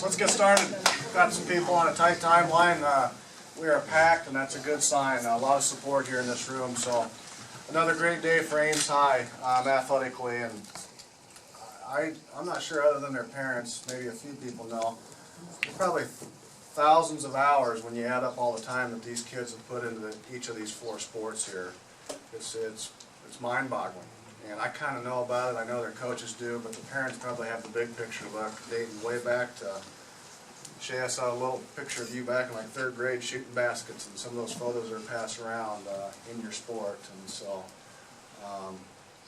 Let's get started. Got some people on a tight timeline. We are packed, and that's a good sign. A lot of support here in this room. So another great day for Ames High athletically, and I'm not sure other than their parents, maybe a few people know, probably thousands of hours when you add up all the time that these kids have put into each of these 4 sports here. It's mind-boggling. And I kind of know about it. I know their coaches do, but the parents probably have the big picture look, dating way back to, Shaya, I saw a little picture of you back in like 3rd grade shooting baskets, and some of those photos are passed around in your sport. And so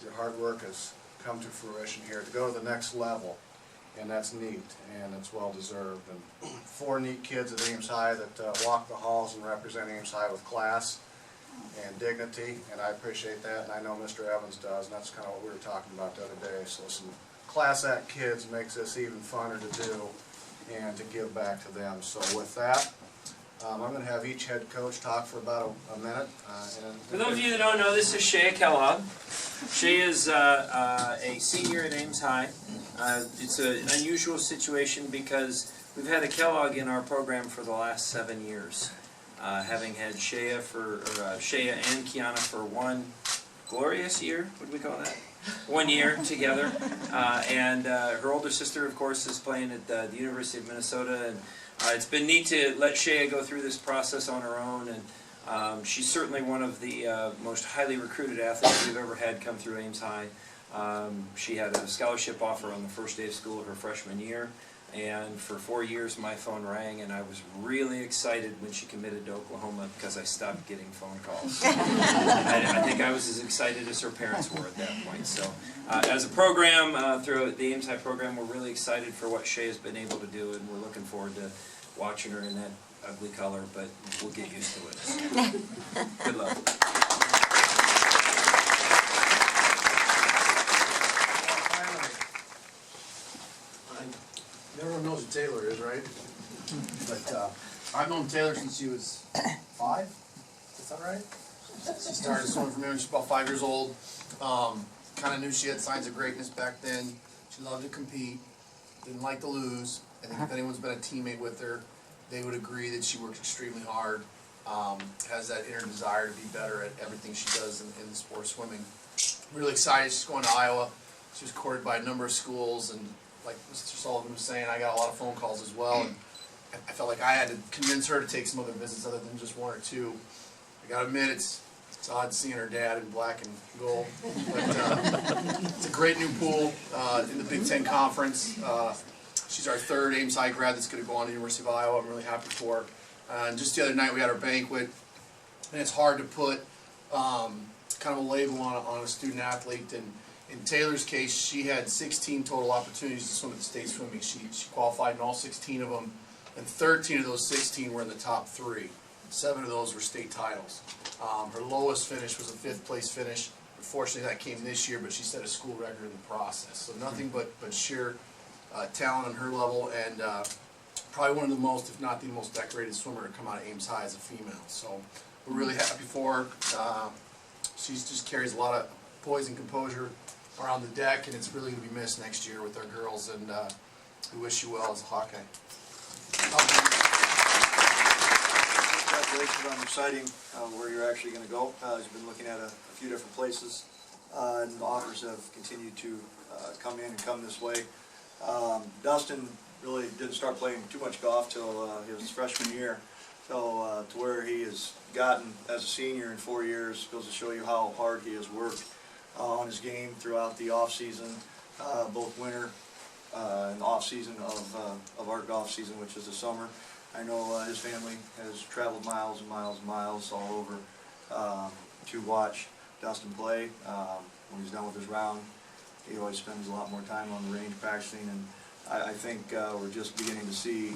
your hard work has come to fruition here to go to the next level, and that's neat, and it's well deserved. And 4 neat kids at Ames High that walk the halls and represent Ames High with class and dignity, and I appreciate that, and I know Mr. Evans does, and that's kind of what we were talking about the other day. So some class act kids makes this even funner to do and to give back to them. So with that, I'm going to have each head coach talk for about a minute. For those of you that don't know, this is Shaya Kellogg. She is a senior at Ames High. It's an unusual situation because we've had a Kellogg in our program for the last 7 years. Having had Shaya and Kiana for one glorious year, would we call that? 1 year together, and her older sister, of course, is playing at the University of Minnesota, and it's been neat to let Shaya go through this process on her own, and she's certainly one of the most highly recruited athletes we've ever had come through Ames High. She had a scholarship offer on the first day of school of her freshman year. And for 4 years my phone rang, and I was really excited when she committed to Oklahoma because I stopped getting phone calls. I think I was as excited as her parents were at that point. So as a program, through the Ames High program, we're really excited for what Shea has been able to do, and we're looking forward to watching her in that ugly color, but we'll get used to it. Good luck. Everyone knows who Taylor is, right? But I've known Taylor since she was 5. Is that right? She started swimming for me when she was about 5 years old. Kind of knew she had signs of greatness back then. She loved to compete, didn't like to lose. I think if anyone's been a teammate with her, they would agree that she works extremely hard, has that inner desire to be better at everything she does in the sport of swimming. Really excited. She's going to Iowa. She was courted by a number of schools, and like Mr. Sullivan was saying, I got a lot of phone calls as well, and I felt like I had to convince her to take some other visits other than just 1 or 2. I gotta admit, it's odd seeing her dad in black and gold, but it's a great new pool in the Big Ten Conference. She's our 3rd Ames High grad that's going to go on to the University of Iowa. I'm really happy for her. And just the other night we had our banquet, and it's hard to put kind of a label on a student athlete. And in Taylor's case, she had 16 total opportunities to swim at the state swimming. She qualified in all 16 of them, and 13 of those 16 were in the top 3. 7 of those were state titles. Her lowest finish was a 5th place finish. Unfortunately, that came this year, but she set a school record in the process. So nothing but sheer talent on her level, and probably one of the most, if not the most decorated swimmer to come out of Ames High as a female. So we're really happy for her. She just carries a lot of poise and composure around the deck, and it's really going to be missed next year with our girls, and we wish you well as a Hawkeye. Congratulations on deciding where you're actually going to go. You've been looking at a few different places, and the offers have continued to come in and come this way. Dustin really didn't start playing too much golf till his freshman year, so to where he has gotten as a senior in 4 years goes to show you how hard he has worked on his game throughout the off season, both winter and the off season of our golf season, which is the summer. I know his family has traveled miles and miles and miles all over to watch Dustin play. When he's done with his round, he always spends a lot more time on the range practicing, and I think we're just beginning to see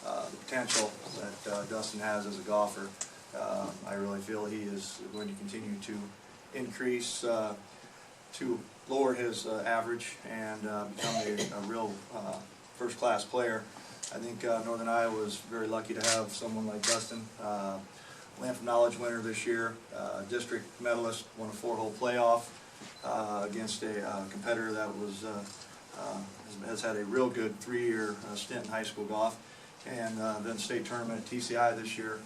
the potential that Dustin has as a golfer. I really feel he is going to continue to increase, to lower his average and become a real first-class player. I think Northern Iowa was very lucky to have someone like Dustin, Lamp of Knowledge winner this year, district medalist, won a 4-hole playoff against a competitor that was has had a real good 3-year stint in high school golf, and then state tournament at TCI this year.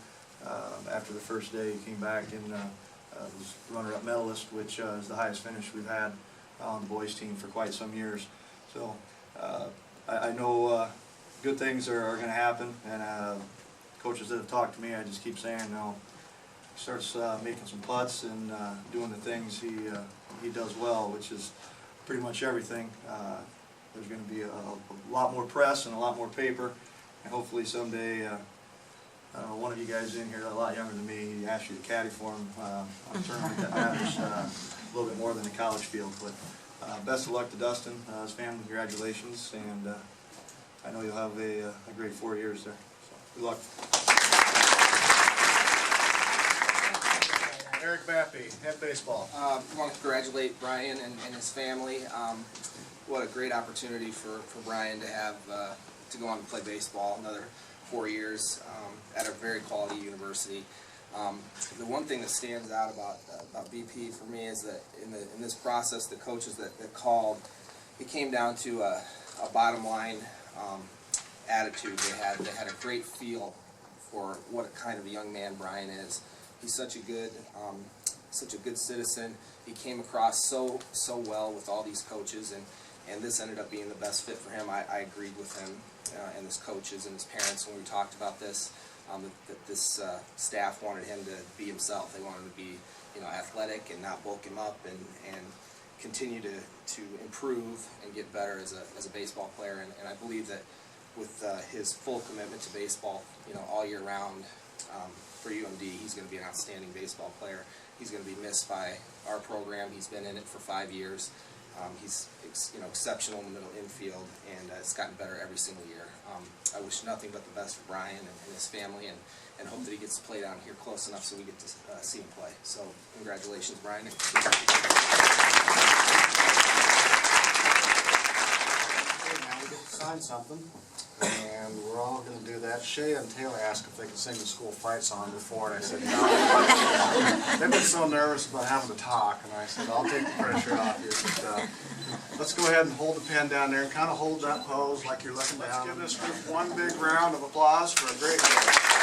After the first day, he came back and was runner-up medalist, which is the highest finish we've had on the boys team for quite some years. So I know good things are going to happen, and coaches that have talked to me, I just keep saying, no, he starts making some putts and doing the things he does well, which is pretty much everything. There's going to be a lot more press and a lot more paper, and hopefully someday, I don't know, one of you guys in here, a lot younger than me, he asked you to caddy for him on a tournament that matters a little bit more than the college field. But best of luck to Dustin, his family, congratulations, and I know you'll have a great 4 years there. So good luck. Eric Bappe, head baseball. I want to congratulate Brian and his family. What a great opportunity for Brian to have to go on to play baseball another 4 years at a very quality university. The one thing that stands out about BP for me is that in this process, the coaches that called, it came down to a bottom line attitude. They had a great feel for what kind of a young man Brian is. He's such a good citizen. He came across so well with all these coaches, and this ended up being the best fit for him. I agreed with him and his coaches and his parents when we talked about this. That this staff wanted him to be himself. They wanted him to be, athletic and not bulk him up, and continue to improve and get better as a baseball player. And I believe that with his full commitment to baseball, all year round, for UMD, he's going to be an outstanding baseball player. He's going to be missed by our program. He's been in it for 5 years. He's exceptional in the middle infield, and it's gotten better every single year. I wish nothing but the best for Brian and his family, and hope that he gets to play down here close enough so we get to see him play. So congratulations, Brian. Okay, now we get to sign something, and we're all going to do that. Shaya and Taylor asked if they could sing the school fight song before, and I said no. They've been so nervous about having to talk, and I said I'll take the pressure off you. But, let's go ahead and hold the pen down there and kind of hold that pose like you're looking down. Let's give this group one big round of applause for a great day.